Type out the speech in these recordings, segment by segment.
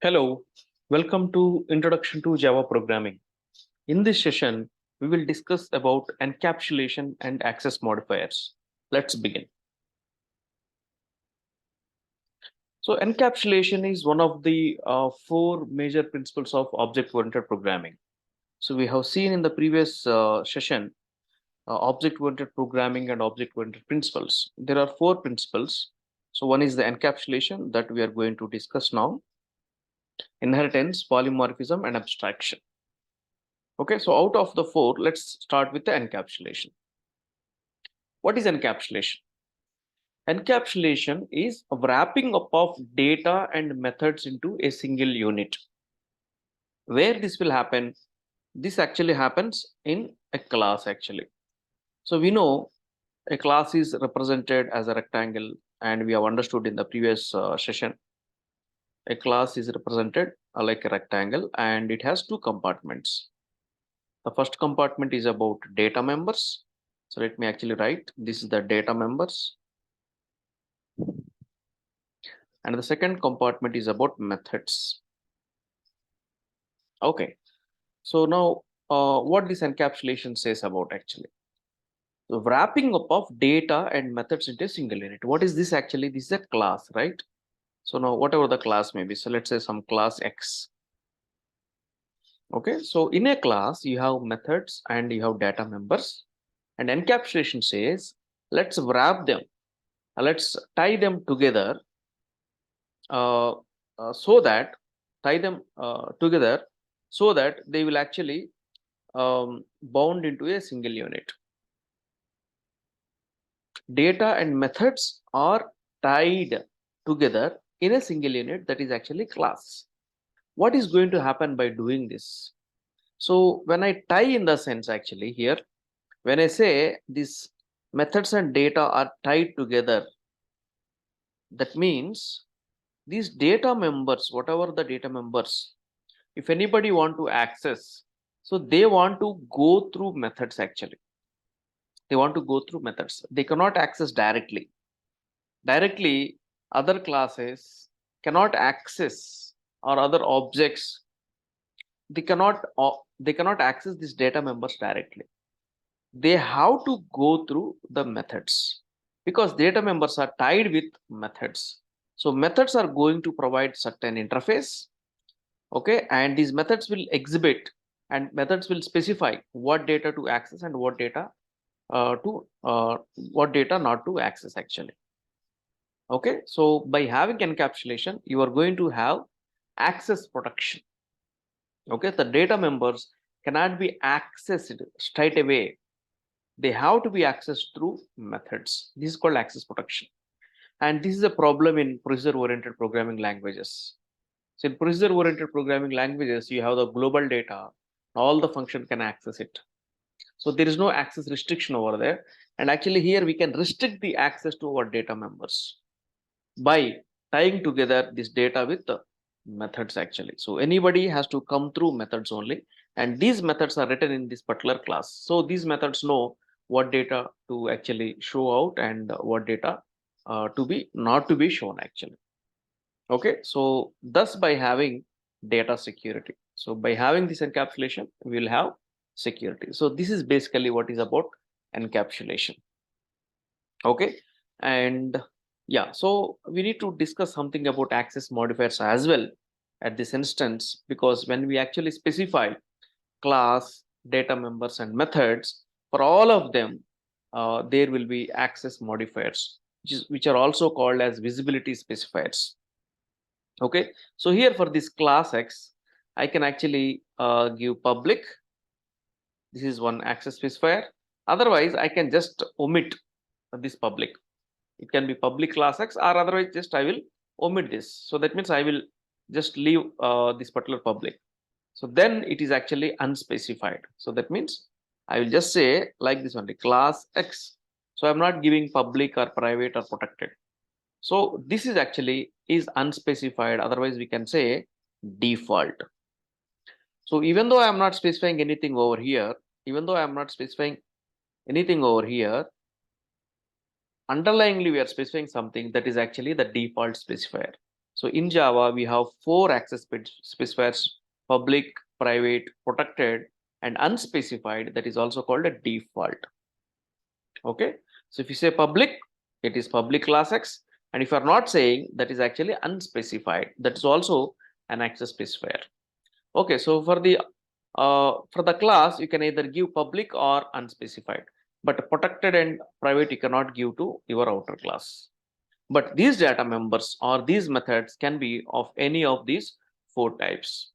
Hello, welcome to Introduction to Java Programming. In this session, we will discuss about encapsulation and access modifiers. Let's begin. So encapsulation is one of the four major principles of object-oriented programming. So we have seen in the previous session, object-oriented programming and object-oriented principles. There are four principles. So one is the encapsulation that we are going to discuss now, inheritance, polymorphism, and abstraction. Okay, so out of the four, let's start with the encapsulation. What is encapsulation? Encapsulation is a wrapping up of data and methods into a single unit. Where this will happen? This actually happens in a class actually. So we know a class is represented as a rectangle, and we have understood in the previous session. A class is represented like a rectangle, and it has two compartments. The first compartment is about data members. So let me actually write, this is the data members. And the second compartment is about methods. Okay, so now what this encapsulation says about actually? The wrapping up of data and methods into a single unit. What is this actually? This is a class, right? So now whatever the class may be, so let's say some class X. Okay, so in a class, you have methods and you have data members, and encapsulation says, let's wrap them, let's tie them together so that together so that they will actually bound into a single unit. Data and methods are tied together in a single unit, that is actually class. What is going to happen by doing this? So when I tie in the sense actually here, when I say these methods and data are tied together, that means these data members, whatever the data members, if anybody want to access, so they want to go through methods actually. They want to go through methods. They cannot access directly. Directly, other classes cannot access, or other objects, they cannot access these data members directly. They have to go through the methods, because data members are tied with methods. So methods are going to provide certain interface. Okay, and these methods will exhibit, and methods will specify what data to access and what data not to access actually. Okay, so by having encapsulation, you are going to have access protection. Okay, the data members cannot be accessed straight away. They have to be accessed through methods. This is called access protection, and this is a problem in procedure oriented programming languages. So in procedure oriented programming languages, you have the global data, all the function can access it. So there is no access restriction over there. And actually here we can restrict the access to our data members by tying together this data with the methods actually. So anybody has to come through methods only, and these methods are written in this particular class. So these methods know what data to actually show out and what data to be not to be shown actually. Okay, so thus by having data security, so by having this encapsulation, we will have security. So this is basically what is about encapsulation. Okay, and yeah, so we need to discuss something about access modifiers as well at this instance, because when we actually specify class, data members, and methods, for all of them, there will be access modifiers, which are also called as visibility specifiers. Okay, so here for this class X, I can actually give public. This is one access specifier. Otherwise, I can just omit this public. It can be public class X, or otherwise just I will omit this. So that means I will just leave this particular public. So then it is actually unspecified. So that means I will just say like this one, the class X. So I'm not giving public or private or protected. So this is actually is unspecified. Otherwise we can say default. So even though I'm not specifying anything over here, underlyingly we are specifying something that is actually the default specifier. So in Java, we have 4 access specifiers: public, private, protected, and unspecified. That is also called a default. Okay. So if you say public, it is public class X. And if you are not saying, that is actually unspecified. That is also an access specifier. Okay. So for the class, you can either give public or unspecified. But protected and private, you cannot give to your outer class. But these data members or these methods can be of any of these 4 types.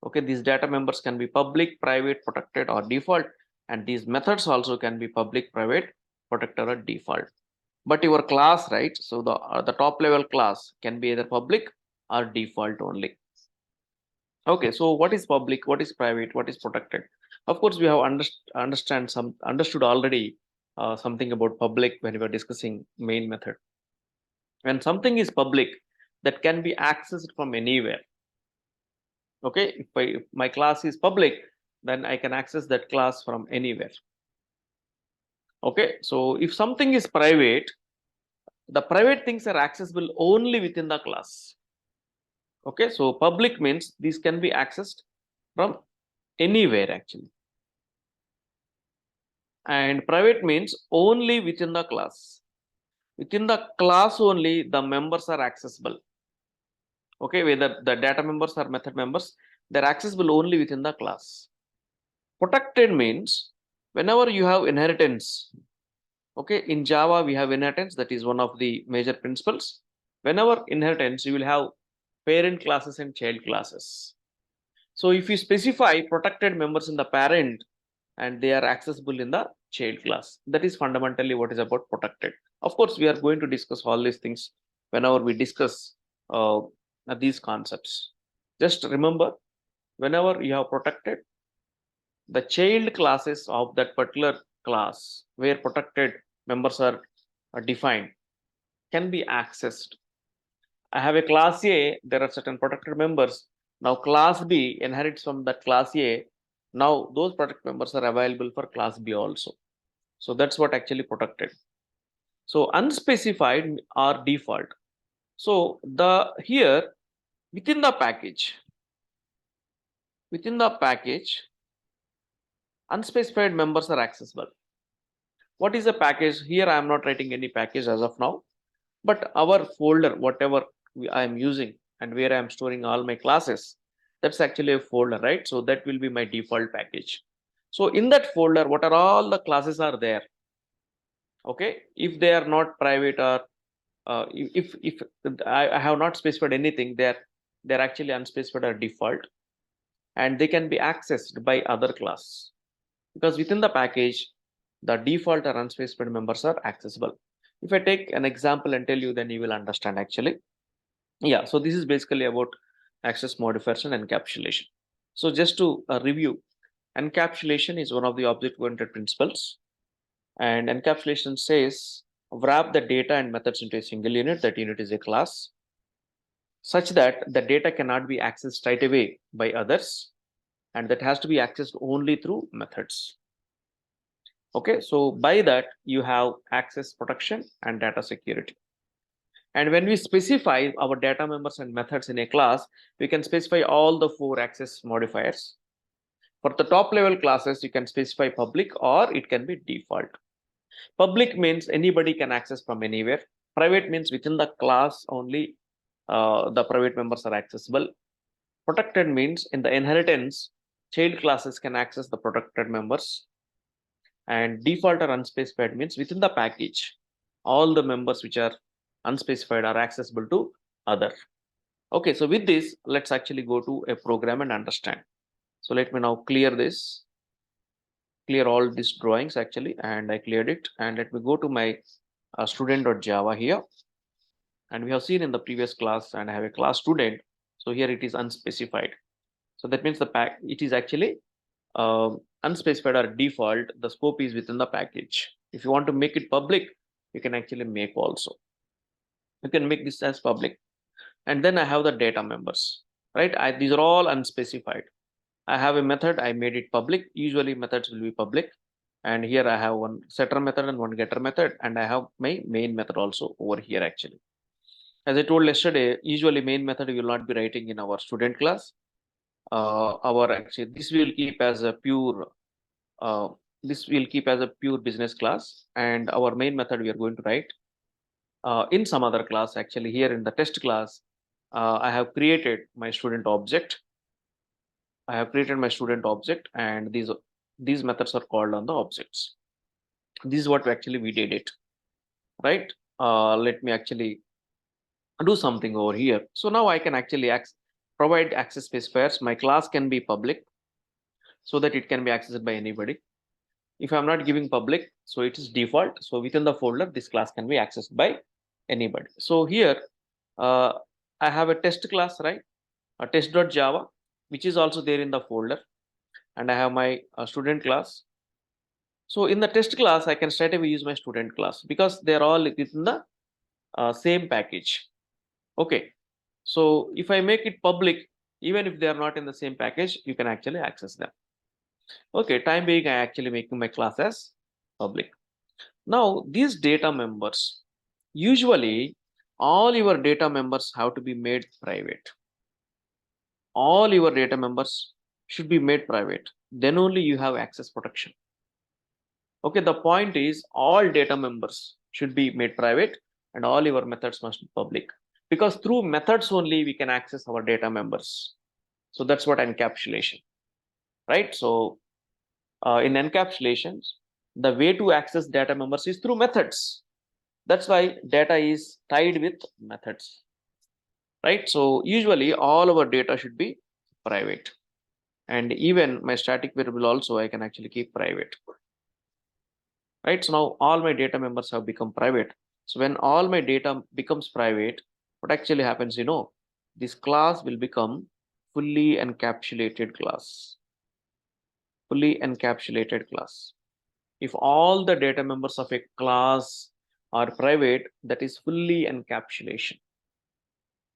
Okay, these data members can be public, private, protected, or default, and these methods also can be public, private, protected, or default. But your class, right? So the top level class can be either public or default only. Okay, so what is public, what is private, what is protected? Of course, we have understood already something about public when we were discussing main method. When something is public, that can be accessed from anywhere. Okay, if my class is public, then I can access that class from anywhere. Okay, so if something is private, the private things are accessible only within the class. Okay, so public means these can be accessed from anywhere actually. And private means only within the class. Within the class only, the members are accessible. Okay, whether the data members or method members, they're accessible only within the class. Protected means whenever you have inheritance. Okay, in Java we have inheritance, that is one of the major principles. Whenever inheritance, you will have parent classes and child classes. So if you specify protected members in the parent and they are accessible in the child class, that is fundamentally what is about protected. Of course, we are going to discuss all these things whenever we discuss these concepts. Just remember, whenever you have protected, the child classes of that particular class where protected members are defined can be accessed. I have a class A, there are certain protected members. Now class B inherits from that class A. Now those protected members are available for class B also. So that's what actually protected. So unspecified are default. So here within the package, unspecified members are accessible. What is a package? Here I am not writing any package as of now, but our folder, whatever I am using and where I am storing all my classes, that's actually a folder, right? So that will be my default package. So in that folder, what are all the classes are there? Okay, if they are not private or if I have not specified anything, they're actually unspecified or default, and they can be accessed by other class, because within the package, the default or unspecified members are accessible. If I take an example and tell you, then you will understand actually. Yeah, so this is basically about access modifiers and encapsulation. So just to review, encapsulation is one of the object-oriented principles, and encapsulation says wrap the data and methods into a single unit. That unit is a class, such that the data cannot be accessed right away by others, and that has to be accessed only through methods. Okay, so by that you have access protection and data security. And when we specify our data members and methods in a class, we can specify all the 4 access modifiers. For the top level classes, you can specify public or it can be default. Public means anybody can access from anywhere. Private means within the class only the private members are accessible. Protected means in the inheritance, child classes can access the protected members. And default or unspecified means within the package, all the members which are unspecified are accessible to other. Okay, so with this, let's actually go to a program and understand. So let me now clear all these drawings actually, and I cleared it. And let me go to my student.java here. And we have seen in the previous class, and I have a class student. So here it is unspecified. So that means it is actually unspecified or default. The scope is within the package. If you want to make it public, you can actually make also. You can make this as public. And then I have the data members, right? These are all unspecified. I have a method, I made it public. Usually methods will be public. And here I have one setter method and one getter method, and I have my main method also over here actually. As I told yesterday, usually main method we will not be writing in our student class. This will keep as a pure business class, and our main method we are going to write in some other class. Actually, here in the test class, I have created my student object. And these methods are called on the objects. This is what we did it, right? Let me actually do something over here. So now I can actually provide access specifiers. My class can be public so that it can be accessed by anybody. If I'm not giving public, so it is default. So within the folder, this class can be accessed by anybody. So here I have a test class, right? A test.java, which is also there in the folder. And I have my student class. So in the test class, I can straight away use my student class because they're all within the same package. Okay. So if I make it public, even if they are not in the same package, you can actually access them. Okay, time being, I actually making my class as public. Now, these data members, usually all your data members have to be made private. All your data members should be made private. Then only you have access protection. Okay, the point is all data members should be made private and all your methods must be public, because through methods only we can access our data members. So that's what encapsulation, right? So in encapsulations, the way to access data members is through methods. That's why data is tied with methods, right? So usually all our data should be private, and even my static variable also I can actually keep private, right? So now all my data members have become private. So when all my data becomes private, what actually happens, this class will become fully encapsulated class. Fully encapsulated class. If all the data members of a class are private, that is fully encapsulation.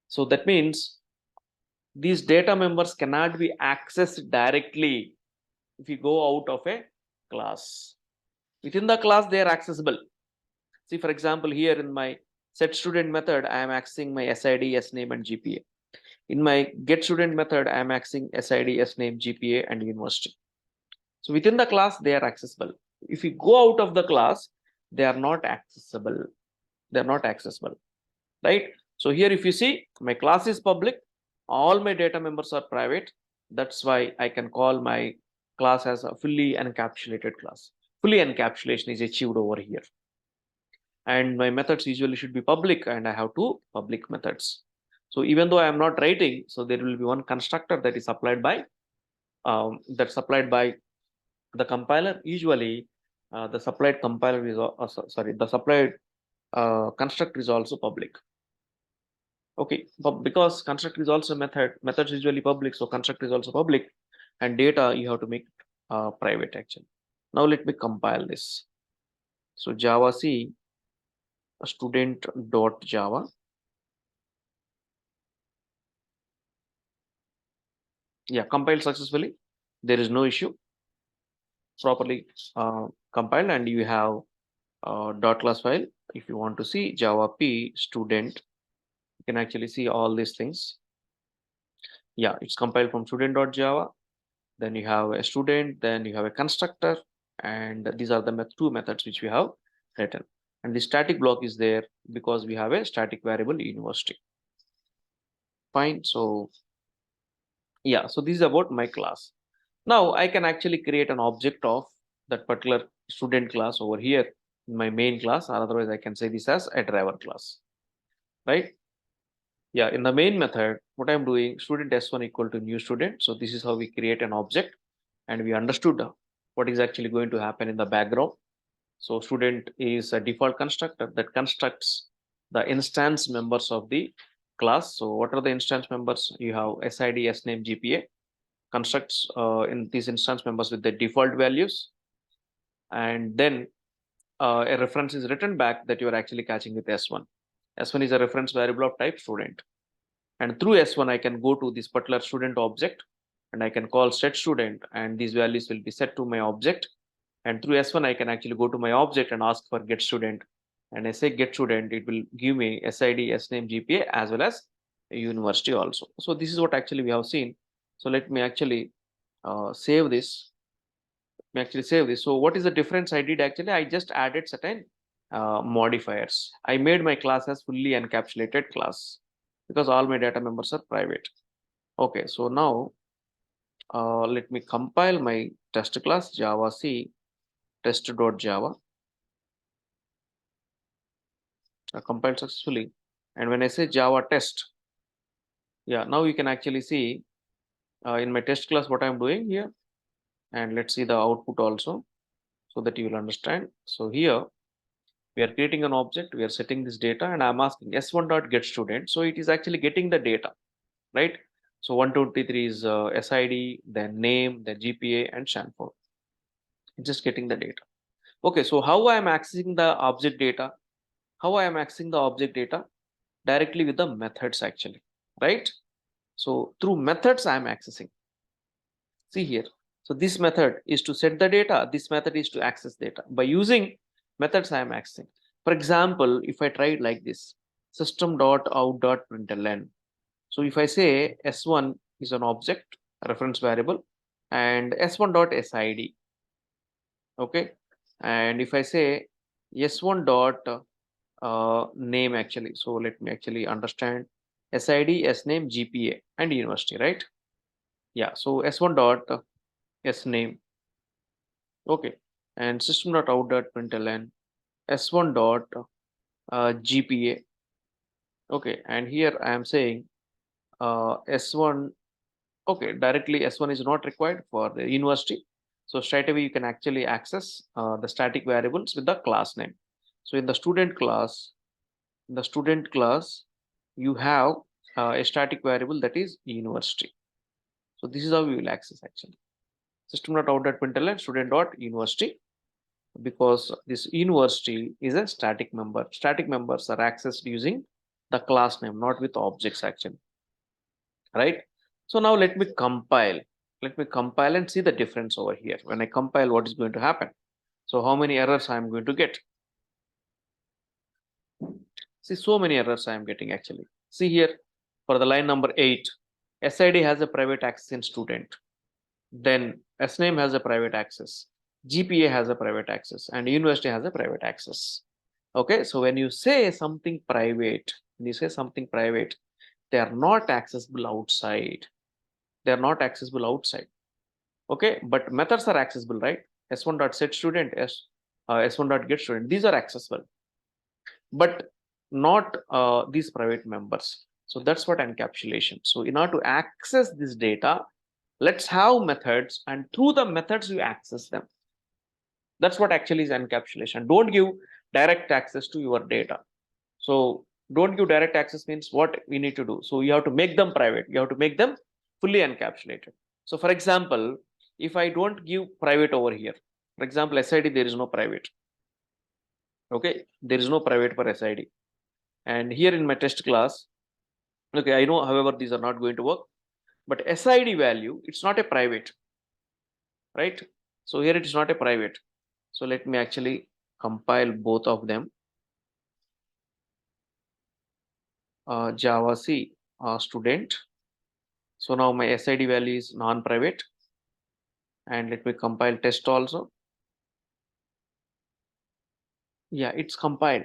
So that means these data members cannot be accessed directly if you go out of a class. Within the class, they are accessible. See, for example, here in my set student method, I am accessing my SID, SNAME, and GPA. In my get student method, I am accessing SID, SNAME, GPA, and university. So within the class, they are accessible. If you go out of the class, they are not accessible. They're not accessible, right? So here, if you see, my class is public, all my data members are private. That's why I can call my class as a fully encapsulated class. Fully encapsulation is achieved over here. And my methods usually should be public, and I have two public methods. So even though I am not writing, so there will be one constructor that is supplied by the compiler. Usually, the supplied compiler is the supplied constructor is also public. Okay, but because constructor is also methods usually public, so constructor is also public, and data you have to make private actually. Now let me compile this. So Java C student.java. Yeah, compiled successfully. There is no issue. Properly compiled, and you have dot class file. If you want to see Java P student, you can actually see all these things. Yeah, it's compiled from student.java. Then you have a student, then you have a constructor, and these are the two methods which we have written. And the static block is there because we have a static variable university. Fine. So yeah, so this is about my class. Now I can actually create an object of that particular student class over here in my main class, or otherwise I can say this as a driver class, right? Yeah, in the main method, what I'm doing, student S1 equal to new student. So this is how we create an object, and we understood what is actually going to happen in the background. So student is a default constructor that constructs the instance members of the class. So what are the instance members? You have SID, SNAME, GPA. Constructs in these instance members with the default values, and then a reference is written back that you are actually catching with S1. S1 is a reference variable of type student, and through S1 I can go to this particular student object, and I can call set student, and these values will be set to my object. And through S1 I can actually go to my object and ask for get student, and SA get student, it will give me SID, SNAME, GPA as well as university also. So this is what actually we have seen. So let me actually save this. So what is the difference I did actually? I just added certain modifiers. I made my class as fully encapsulated class because all my data members are private. Okay, so now let me compile my test class Java C test.java. Compiled successfully. And when I say Java test, yeah, now you can actually see in my test class what I'm doing here. And let's see the output also so that you will understand. So here we are creating an object, we are setting this data, and I'm asking s1.getStudent. So it is actually getting the data, right? So 123 is SID, then name, then GPA, and Stanford. Just getting the data. Okay, so how I am accessing the object data? How I am accessing the object data? Directly with the methods actually, right? So through methods I am accessing. See here. So this method is to set the data. This method is to access data. By using methods I am accessing. For example, if I try it like this, system.out.println. So if I say S1 is an object, a reference variable, and S1.SID. Okay. And if I say S1 dot name actually, so let me actually understand SID, SNAME, GPA, and university, right? Yeah, so S1 dot SNAME, okay, and system dot out dot println S1 dot GPA, okay, and here I am saying S1, okay, directly S1 is not required for the university. So straight away you can actually access the static variables with the class name. So in the student class, you have a static variable that is university. So this is how we will access actually. System.out.println student.university, because this university is a static member. Static members are accessed using the class name, not with objects actually, right? So now let me compile. Let me compile and see the difference over here. When I compile, what is going to happen? So how many errors I am going to get? See, so many errors I am getting actually. See here, for the line number 8, SID has a private access in student. Then SNAME has a private access. GPA has a private access, and university has a private access. Okay, so when you say something private, they are not accessible outside. They are not accessible outside. Okay, but methods are accessible, right? S1.setStudent, S1.getStudent, these are accessible, but not these private members. So that's what encapsulation. So in order to access this data, let's have methods, and through the methods you access them. That's what actually is encapsulation. Don't give direct access to your data. So don't give direct access means what we need to do. So you have to make them private. You have to make them fully encapsulated. So for example, if I don't give private over here, for example, SID, there is no private. Okay, there is no private for SID. And here in my test class, okay, I know, however, these are not going to work, but SID value, it's not a private, right? So here it is not a private. So let me actually compile both of them. Java C student. So now my SID value is non-private, and let me compile test also. Yeah, it's compiled.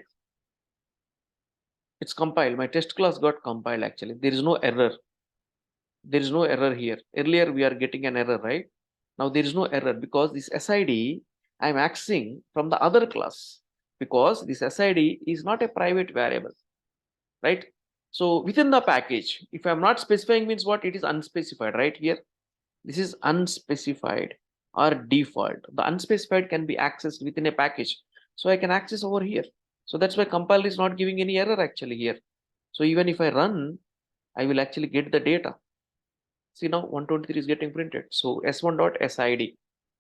It's compiled. My test class got compiled actually. There is no error. There is no error here. Earlier we are getting an error, right? Now there is no error because this SID I am accessing from the other class, because this SID is not a private variable, right? So within the package, if I'm not specifying means what? It is unspecified, right? Here, this is unspecified or default. The unspecified can be accessed within a package. So I can access over here. So that's why compile is not giving any error actually here. So even if I run, I will actually get the data. See now 123 is getting printed. So s1.sid,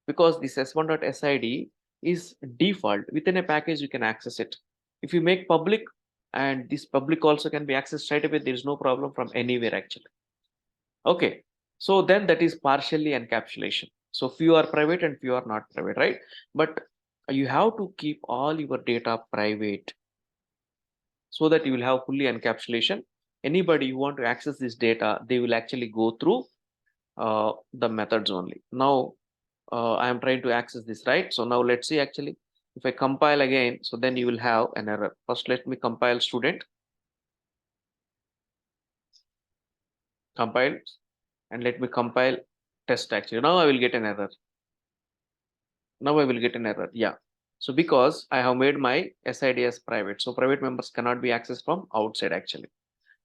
because this s1.sid is default within a package, you can access it. If you make public, and this public also can be accessed right away, there is no problem from anywhere actually. Okay, so then that is partially encapsulation. So few are private and few are not private, right? But you have to keep all your data private. so that you will have fully encapsulation. Anybody who want to access this data, they will actually go through the methods only. Now I am trying to access this, right? So now let's see actually, if I compile again, so then you will have an error. First, let me compile student, compile, and let me compile test actually. Now I will get an error. Now I will get an error. Yeah. So because I have made my SID as private, so private members cannot be accessed from outside actually.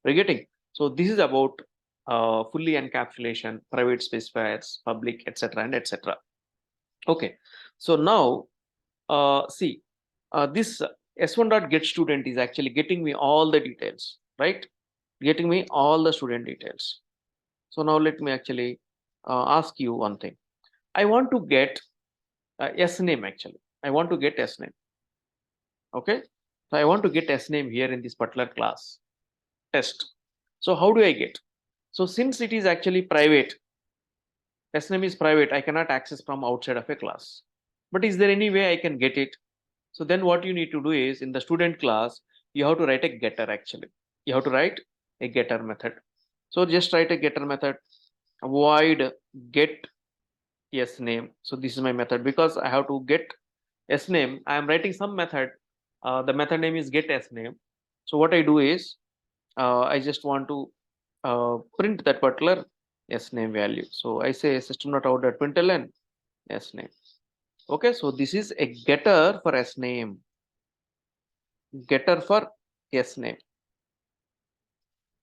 We're getting. So this is about fully encapsulation, private specifiers, public, etc. and etc. Okay. So now see, this s1.getStudent is actually getting me all the details, right? Getting me all the student details. So now let me actually ask you one thing. I want to get S name actually. I want to get S name. Okay. So I want to get S name here in this particular class test. So how do I get? So since it is actually private, S name is private, I cannot access from outside of a class. But is there any way I can get it? So then what you need to do is in the student class, you have to write a getter actually. You have to write a getter method. So just write a getter method, void get S name. So this is my method because I have to get S name. I am writing some method. The method name is get S name. So what I do is I just want to print that particular S name value. So I say system.out.println S name. Okay, so this is a getter for S name. Getter for S name.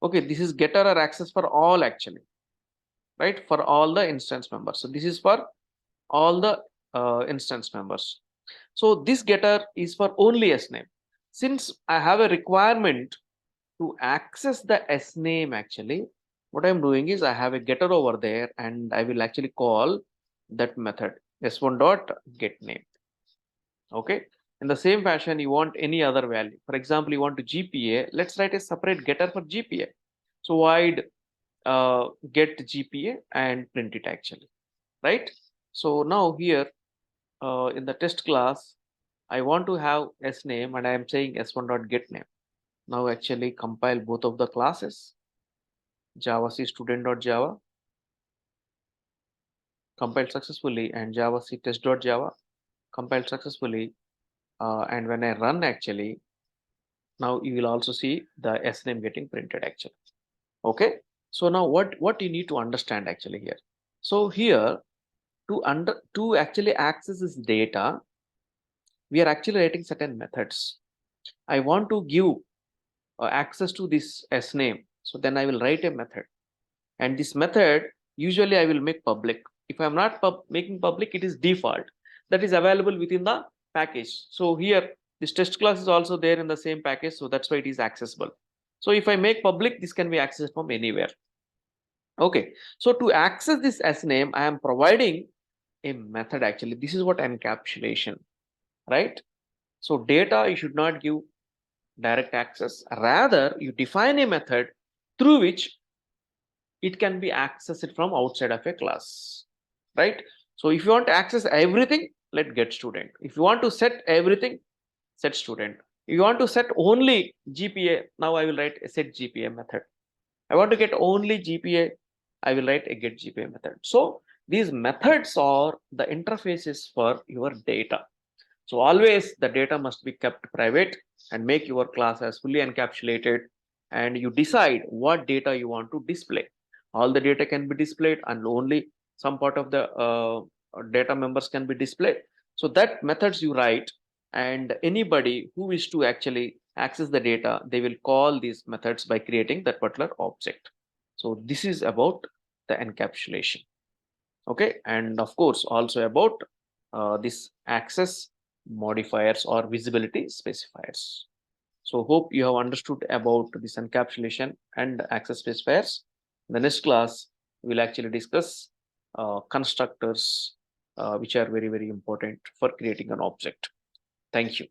Okay, this is getter or access for all actually, right? For all the instance members. So this is for all the instance members. So this getter is for only S name. Since I have a requirement to access the S name actually, what I'm doing is I have a getter over there and I will actually call that method s1.getName. Okay. In the same fashion, you want any other value. For example, you want to GPA. Let's write a separate getter for GPA. So void get GPA and print it actually, right? So now here in the test class, I want to have S name and I am saying s1.getName. Now actually compile both of the classes. Java C student.java compiled successfully and Java C test.java compiled successfully. And when I run actually, now you will also see the S name getting printed actually. Okay. So now what you need to understand actually here. So here to actually access this data, we are actually writing certain methods. I want to give access to this S name. So then I will write a method. And this method, usually I will make public. If I'm not making public, it is default. That is available within the package. So here, this test class is also there in the same package. So that's why it is accessible. So if I make public, this can be accessed from anywhere. Okay. So to access this S name, I am providing a method actually. This is what encapsulation, right? So data, you should not give direct access. Rather, you define a method through which it can be accessed from outside of a class, right? So if you want to access everything, let get student. If you want to set everything, set student. If you want to set only GPA, now I will write a set GPA method. I want to get only GPA, I will write a get GPA method. So these methods are the interfaces for your data. So always the data must be kept private and make your class as fully encapsulated, and you decide what data you want to display. All the data can be displayed and only some part of the data members can be displayed. So that methods you write, and anybody who wish to actually access the data, they will call these methods by creating that particular object. So this is about the encapsulation. Okay, and of course also about this access modifiers or visibility specifiers. So hope you have understood about this encapsulation and access specifiers. In the next class, we'll actually discuss constructors, which are very, very important for creating an object. Thank you.